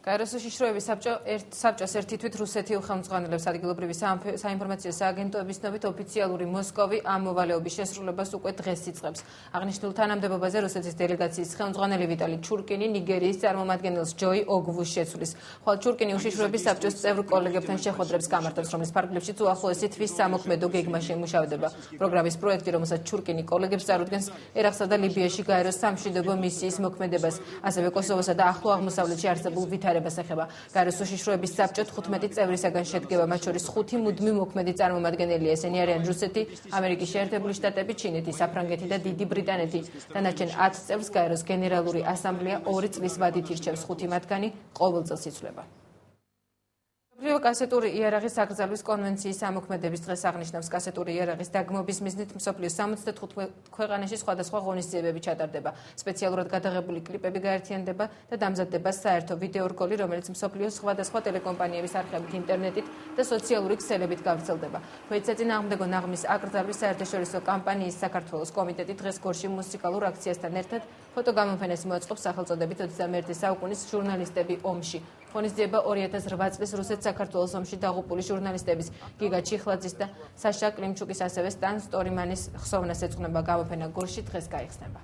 გაეროს უშიშროების საბჭოს ერთი თვით რუსეთი უხელმძღვანელებს ადგილობრივი საინფორმაციო სააგენტოების ცნობით ოფიციალური მოსკოვი ამ მოვალეობის შესრულებას უკვე დღეს იწყებს. აღნიშნულ თანამდებობაზე რუსეთის დელეგაციის ხელმძღვანელი ვიტალი ჩურკინი ნიგერიის წარმომადგენელს ჯოი ოგვუს შეცვლის. ხოლო ჩურკინი უშიშროების საბჭოს წევრ კოლეგებთან შეხვედრებს გამართავს, რომლის ფარგლებშიც უახლოესი თვის სამოქმედო გეგმაში იმუშავდება. პროგრამის პროექტი, რომელსაც ჩურკინი კოლეგებს წარუდგენს, ერაყსა და ლიბიაში გაეროს სამშვიდობო მისიის მოქმედებას, ასევე კოსოვოსა და ახლო აღმოსავლეთში არსებულ ვითარებას ეხება. გაეროს უშიშროების საბჭო 15 წევრისაგან შედგება, მათ შორის 5 მუდმივ მოქმედი წარმომადგენელია. ესენი არიან რუსეთი, ამერიკის შეერთებული შტატები, ჩინეთი, საფრანგეთი და დიდი ბრიტანეთი. დანარჩენ 10 წევრს გაეროს გენერალური ასამბლეა 2 წლის ვადით ირჩევს, 5 მათგანი ყოველ წელს იცვლება. კასეტური იარაღის აკრძალვის კონვენციის ამოქმედების დღეს აღნიშნავს, კასეტური იარაღის დაგმობის მიზნით მსოფლიოს 65 ქვეყანაში სხვადასხვა ღონისძიებები ჩატარდება. სპეციალურად გადაღებული კლიპები გაერთიანდება და დამზადდება საერთო ვიდეორგოლი, რომელიც მსოფლიოს სხვადასხვა ტელეკომპანიების არხებით, ინტერნეტით და სოციალური ქსელებით გავრცელდება. ქვეითსაწინააღმდეგო ნაღმის აკრძალვის საერთაშორისო კამპანიის საქართველოს კომიტეტი დღეს გორში მუსიკალურ აქციასთან ერთად ფოტოგამოფენას მოაწყობს სახელწოდებით 21 საუკუნის ჟურნალისტები ომში. ღონისძიება 2008 წლის რუსეთ-საქართველოს ომში დაღუპული ჟურნალისტების გიგა ჩიხლაძის და საშა კლიმჩუკის, ასევე სტან სტორმანის ხსოვნას ეძღვნება. გამოფენა გორში დღეს გაიხსნება.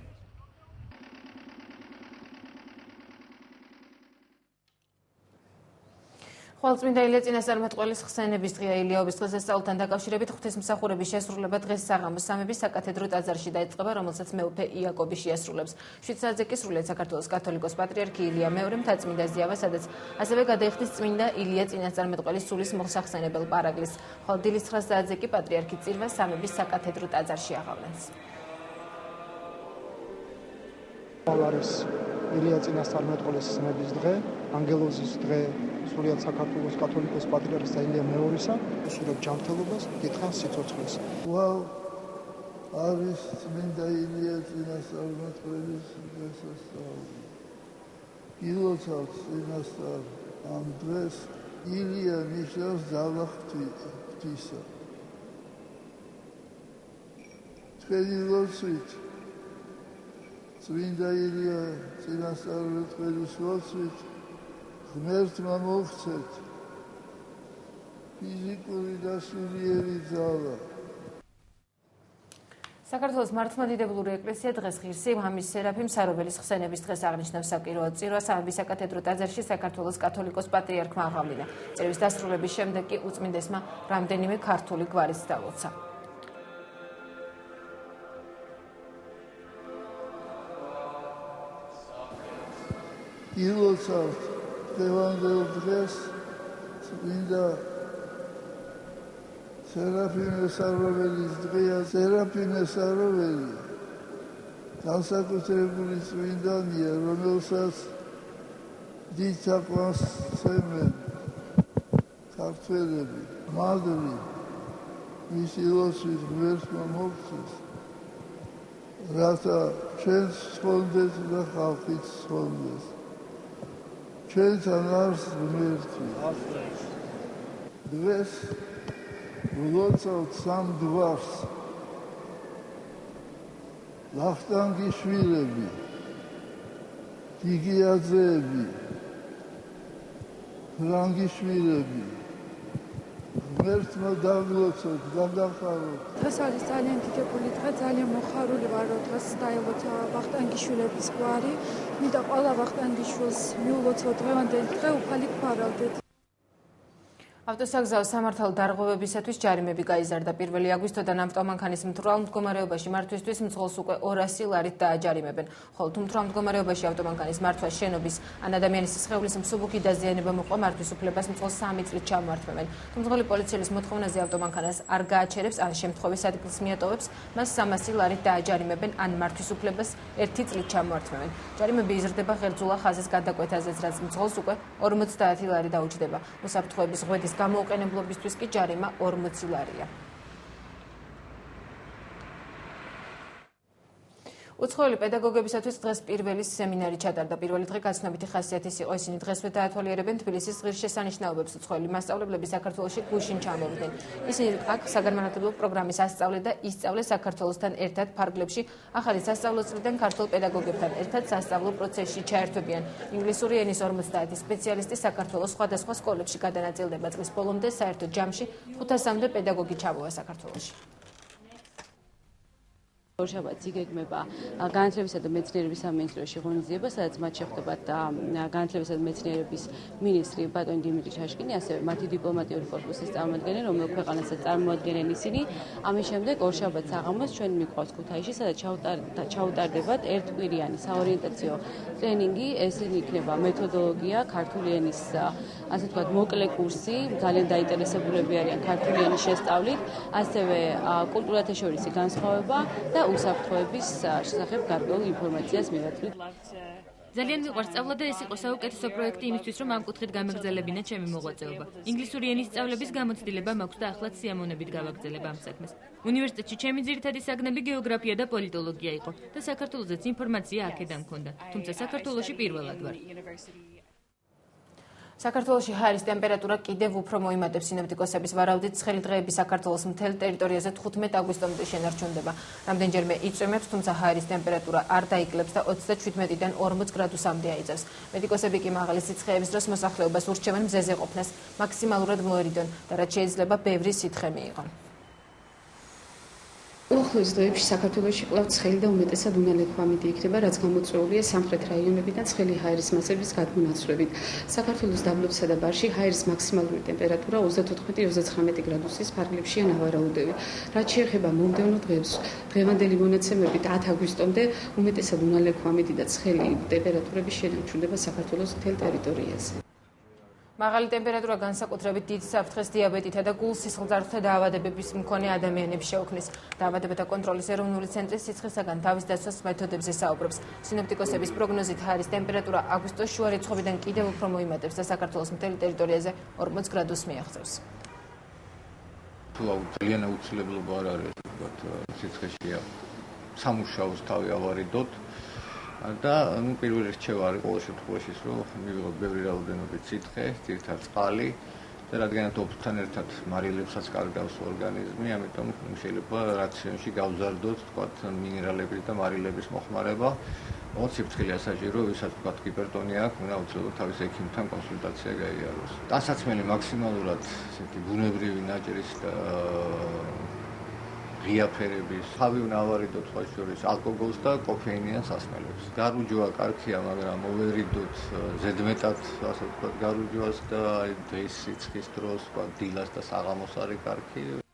ხვალწმინდა ილია წინასწარმეტყველის ხსენების დღეა. ილიაობის დღესასწაულთან დაკავშირებით ღვთისმსახურების შესრულება დღეს საღამოს სამების საკათედრო ტაძარში დაიწყება, რომელსაც მეუფე იაკობი შეასრულებს. 7 საათზე კი სრულიად საქართველოს კათოლიკოს პატრიარქი ილია მეორე მთაწმინდა ზიავა, სადაც ასევე გადაიხდის წმინდა ილია წინასწარმეტყველის სულის მოსახსენებელ პარაგლის. ხოლო დილის 9 საათზე კი პატრიარქი წირვა სამების საკათედრო ტაძარში აღავლენს. არის ილია წინასწარმეტყველის ხსენების დღე, ანგელოზის დღე, სრულიად საქართველოს კათოლიკოს პატრიარქისა ილია მეორისა, უსურვებ ჯანმრთელობას, გითხრან სიცოცხლეს. არის წმინდა ილია წინასწარმეტყველის დღესასწაული. გილოცავთ წინასწარ ამ დღეს. ილია ნიშნავს ძალა ღვთისა. თქვენი ლოცვით წმინდა ილია წინასწარმეტყველის ლოცვით ღმერთმა მოგცეთ ფიზიკური და სულიერი ძალა. საქართველოს მართლმადიდებლური ეკლესია დღეს ღირსი მამის სერაფიმ საროველის ხსენების დღეს აღნიშნავს საკვირვად წირვა სამების საკათედრო ტაძარში საქართველოს კათოლიკოს პატრიარქმა აღავლინა. წირვის დასრულების შემდეგ კი უწმინდესმა რამდენიმე ქართული გვარიც დალოცა. ილოცავთ დღევანდელ დღეს წმინდა სერაფიმე საროველის დღეა. სერაფიმე საროველი განსაკუთრებული წმინდანია, რომელსაც დიდ საყვარს სცემენ ქართველები. მადლი მისი ლოცვით ღმერთმა მოგცეს, რათა ჩვენც სხონდეს და ხალხიც სხონდეს. ჩვენთან არის ღმერთი. დღეს ვლოცავთ სამ გვარს. ლახტანგიშვილები, გიგიაძეები, ფრანგიშვილები. ღმერთმა დაგლოცოთ, გადახაროთ. დღეს არის ძალიან დიდებული დღე, ძალიან მოხარული ვარ, რომ დღეს დაელოცა ვახტანგიშვილების გვარი. მინდა ყველა ვახტანგიშვილს მიულოცოთ დღევანდელი დღე, უფალი გვარავდეთ. ავტოსაგზაო სამართალ დარღვევებისათვის ჯარიმები გაიზარდა. 1 აგვისტოდან ავტომანქანის მთვრალ მდგომარეობაში მართვისთვის მძღოლს უკვე 200 ლარით დააჯარიმებენ. ხოლო თუ მთვრალ მდგომარეობაში ავტომანქანის მართვა შენობის ან ადამიანის სხეულის მსუბუქი დაზიანება მოყვა, მართვის უფლებას მძღოლს 3 წლით ჩამოართმევენ. თუ მძღოლი პოლიციელის მოთხოვნაზე ავტომანქანას არ გააჩერებს ან შემთხვევის ადგილს მიატოვებს, მას 300 ლარით დააჯარიმებენ ან მართვის უფლებას 1 წლით ჩამოართმევენ. ჯარიმები იზრდება ღერძულა ხაზის გადაკვეთაზეც, რაც მძღოლს უკვე 50 ლარი დაუჯდება. უსაფრთხოების ღვედის გამოუყენებლობისთვის კი ჯარიმა 40 ლარია. უცხოელი პედაგოგებისათვის დღეს პირველი სემინარი ჩატარდა. პირველი დღე გაცნობიტი ხასიათის იყო, ისინი დღესვე დაათვალიერებენ თბილისის ღირსშესანიშნაობებს. უცხოელი მასწავლებლები საქართველოში გუშინ ჩამოვიდნენ. ისინი აქ საგანმანათლებლო პროგრამის ასწავლეთ და ისწავლეს საქართველოსთან ერთად ფარგლებში, ახალი სასწავლო წლიდან ქართულ პედაგოგებთან ერთად სასწავლო პროცესში ჩაერთვებიან. ინგლისური ენის 50 სპეციალისტი საქართველოს სხვადასხვა სკოლებში გადანაწილდება. წლის ბოლომდე საერთო ჯამში 500-მდე პედაგოგი ჩამოვა საქართველოში. ორშაბათს იგეგმება განათლებისა და მეცნიერების სამინისტროში ღონისძიება, სადაც მათ შეხვდებათ განათლებისა და მეცნიერების მინისტრი ბატონი დიმიტრი ჩაშკინი, ასევე მათი დიპლომატიური კორპუსის წარმომადგენელი, რომელ ქვეყანასაც წარმოადგენენ ისინი. ამის შემდეგ ორშაბათს საღამოს ჩვენ მიყვავს ქუთაისში, სადაც ჩაუტარდებათ ერთკვირიანი საორიენტაციო ტრენინგი. ესენი იქნება მეთოდოლოგია, ქართული ენის ასე ვთქვათ მოკლე კურსი, ძალიან დაინტერესებულები არიან ქართული ენის შესწავლით, ასევე კულტურათა შორისი განსხვავება და უსაფრთხოების შესახებ გარკვეულ ინფორმაციას მივაწვით. ძალიან მიყვარს სწავლა და ეს იყო საუკეთესო პროექტი იმისთვის, რომ ამ კუთხით გამეგრძელებინა ჩემი მოღვაწეობა. ინგლისური ენის სწავლების გამოცდილება მაქვს და ახლაც სიამოვნებით გავაგრძელებ ამ საქმეს. უნივერსიტეტში ჩემი ძირითადი საგნები გეოგრაფია და პოლიტოლოგია იყო და საქართველოსაც ინფორმაცია აქედან მქონდა. თუმცა საქართველოში პირველად ვარ. საქართველოში ჰაერის ტემპერატურა კიდევ უფრო მოიმატებს. სინოპტიკოსების ვარაუდით, ცხელი დღეები საქართველოს მთელ ტერიტორიაზე 15 აგვისტომდე შენარჩუნდება. რამდენჯერმე იწვიმებს, თუმცა ჰაერის ტემპერატურა არ დაიკლებს და 37-დან 40 გრადუსამდე აიწევს. მედიკოსები კი მაღალი სიცხეების დროს მოსახლეობას ურჩევენ მზეზე ყოფნას, მაქსიმალურად მოერიდონ და რაც შეიძლება ბევრი სითხე მიიღონ. უახლოეს დღეებში საქართველოში კვლავ ცხელი და უმეტესად უნალექვამიდი იქნება, რაც გამოწვეულია სამხრეთ რაიონებიდან ცხელი ჰაერის მასების გადმონაცვლებით. საქართველოს დაბლობსა და ბარში ჰაერის მაქსიმალური ტემპერატურა 34-39 გრადუსის ფარგლებშია ნავარაუდები. რაც შეეხება მომდევნო დღეებს, დღევანდელი მონაცემებით 10 აგვისტომდე უმეტესად უნალექვამიდი და ცხელი ტემპერატურები შენარჩუნდება საქართველოს მთელ ტერიტორიაზე. მაღალი ტემპერატურა განსაკუთრებით დიდ საფრთხეს დიაბეტითა და გულ-სისხლძარღვთა დაავადებების მქონე ადამიანებს შეუქმნის. დაავადებათა კონტროლის ეროვნული ცენტრი სიცხესაგან თავის დაცვას მეთოდებზე საუბრობს. სინოპტიკოსების პროგნოზით ჰაერის ტემპერატურა აგვისტოს შუა რიცხვებიდან კიდევ უფრო მოიმატებს და საქართველოს მთელ ტერიტორიაზე 40 გრადუსს მიაღწევს. ძალიან აუცილებლობა არ არის, სიცხეშია სამუშაოს თავი ავარიდოთ. და პირველი რჩევა არის ყოველ შემთხვევაში, რომ მივიღოთ ბევრი რაოდენობით სითხე, ძირითადად წყალი და რადგანაც ოფთან ერთად მარილებსაც კარგავს ორგანიზმი, ამიტომ შეიძლება რაციონში გავზარდოთ, თქვათ, მინერალების და მარილების მოხმარება. ოღონდ სიფრთხილე ასაჭირო, ვისაც თქვათ ჰიპერტონია აქვს, უნდა აუცილებლად თავის ექიმთან კონსულტაცია გაიაროს. ტანსაცმელი მაქსიმალურად ესეთი ბუნებრივი ნაჭრის და ღიაფერების, თავი უნდა ავარიდოთ სხვა შორის ალკოგოლს და კოფეინიან სასმელებს. გარუჯვა კარგია, მაგრამ მოვერიდოთ ზედმეტად, ასე ვთქვათ, გარუჯვას და დღის სიცხის დროს, დილას და საღამოს არის კარგი.